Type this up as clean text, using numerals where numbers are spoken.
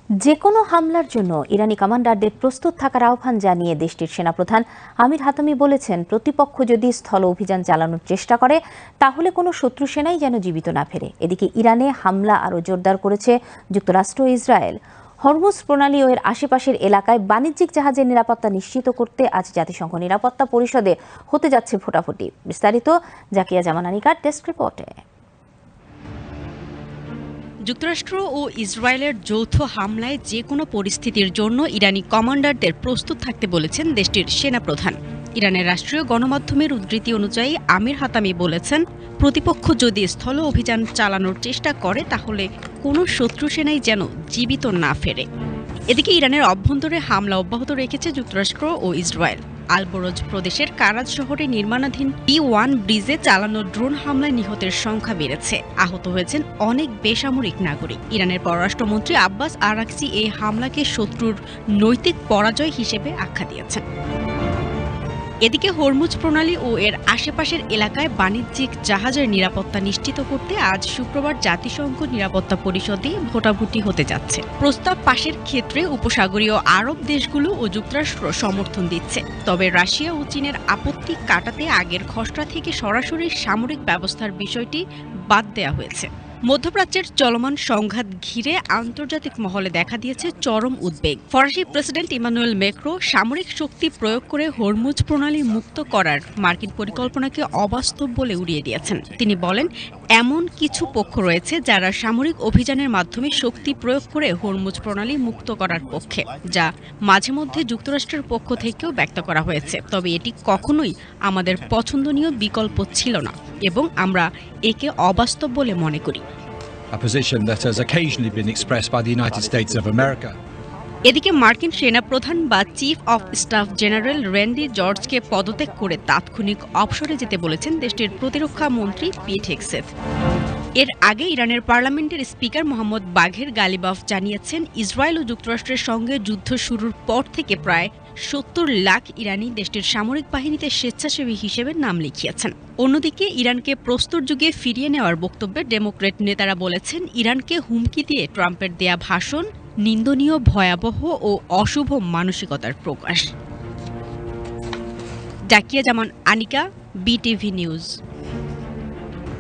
যেকোনো হামলার জন্য ইরানি কমান্ডারদের প্রস্তুত থাকার আহ্বান জানিয়ে দেশটির সেনাপ্রধান আমির হাতামি বলেছেন, প্রতিপক্ষ যদি স্থল অভিযান চালানোর চেষ্টা করে তাহলে কোনো শত্রু সেনাই যেন জীবিত না ফেরে। এদিকে ইরানে হামলা আরও জোরদার করেছে যুক্তরাষ্ট্র ও ইসরায়েল। হরমুজ প্রণালী ও এর আশেপাশের এলাকায় বাণিজ্যিক জাহাজের নিরাপত্তা নিশ্চিত করতে আজ জাতিসংঘ নিরাপত্তা পরিষদে হতে যাচ্ছে ভোটাভুটি। বিস্তারিত জাকিয়া জামান আনিকার ডেস্ক রিপোর্টে। যুক্তরাষ্ট্র ও ইসরায়েলের যৌথ হামলায় যে কোনো পরিস্থিতির জন্য ইরানি কমান্ডারদের প্রস্তুত থাকতে বলেছেন দেশটির সেনাপ্রধান। ইরানের রাষ্ট্রীয় গণমাধ্যমের উদ্ধৃতি অনুযায়ী আমির হাতামি বলেছেন, প্রতিপক্ষ যদি স্থল অভিযান চালানোর চেষ্টা করে তাহলে কোনো শত্রু সেনাই যেন জীবিত না ফেরে। এদিকে ইরানের অভ্যন্তরে হামলা অব্যাহত রেখেছে যুক্তরাষ্ট্র ও ইসরায়েল। আলবরজ প্রদেশের কারাজ শহরে নির্মাণাধীন P1 ব্রিজে চালানো ড্রোন হামলায় নিহতের সংখ্যা বেড়েছে। আহত হয়েছেন অনেক বেসামরিক নাগরিক। ইরানের পররাষ্ট্রমন্ত্রী আব্বাস আরাকচি এই হামলাকে শত্রুর নৈতিক পরাজয় হিসেবে আখ্যা দিয়েছেন। এদিকে হরমুজ প্রণালী ও এর আশেপাশের এলাকায় বাণিজ্যিক জাহাজের নিরাপত্তা নিশ্চিত করতে আজ শুক্রবার জাতিসংঘ নিরাপত্তা পরিষদে ভোটাভুটি হতে যাচ্ছে। প্রস্তাব পাশের ক্ষেত্রে উপসাগরীয় আরব দেশগুলো ও যুক্তরাষ্ট্র সমর্থন দিচ্ছে। তবে রাশিয়া ও চীনের আপত্তি কাটাতে আগের খসড়া থেকে সরাসরি সামরিক ব্যবস্থার বিষয়টি বাদ দেওয়া হয়েছে। মধ্যপ্রাচ্যের চলমান সংঘাত ঘিরে আন্তর্জাতিক মহলে দেখা দিয়েছে চরম উদ্বেগ। ফরাসি প্রেসিডেন্ট ইমানুয়েল ম্যাক্রো সামরিক শক্তি প্রয়োগ করে হরমুজ প্রণালী মুক্ত করার মার্কিন পরিকল্পনাকে অবাস্তব বলে উড়িয়ে দিয়েছেন। তিনি বলেন, এমন কিছু পক্ষ রয়েছে যারা সামরিক অভিযানের মাধ্যমে শক্তি প্রয়োগ করে হরমুজ প্রণালী মুক্ত করার পক্ষে, যা মাঝে মধ্যে যুক্তরাষ্ট্রের পক্ষ থেকেও ব্যক্ত করা হয়েছে। তবে এটি কখনোই আমাদের পছন্দনীয় বিকল্প ছিল না এবং আমরা একে অবাস্তব বলে মনে করি। A position that has occasionally been expressed by the United States of America. এদিকে মার্কিন সেনাপ্রধান বা chief of staff general Randy জর্জকে পদত্যাগ করে তাৎক্ষণিক অবসরে যেতে বলেছেন দেশটির প্রতিরক্ষা মন্ত্রী পিট হেগসেথ। এর আগে ইরানের পার্লামেন্টের স্পিকার মোহাম্মদ বাঘের গালিবাফ জানিয়েছেন, ইসরায়েল ও যুক্তরাষ্ট্রের সঙ্গে যুদ্ধ শুরুর পর থেকে প্রায় ৭০ লাখ ইরানি দেশটির সামরিক বাহিনীতে স্বেচ্ছাসেবী হিসেবে নাম লিখিয়েছেন। অন্যদিকে ইরানকে প্রস্তর যুগে ফিরিয়ে নেওয়ার বক্তব্যে ডেমোক্র্যাট নেতারা বলেছেন, ইরানকে হুমকি দিয়ে ট্রাম্পের দেয়া ভাষণ নিন্দনীয়, ভয়াবহ ও অশুভ মানসিকতার প্রকাশ। জাকিয়া জামান আনিকা, বিটিভি নিউজ।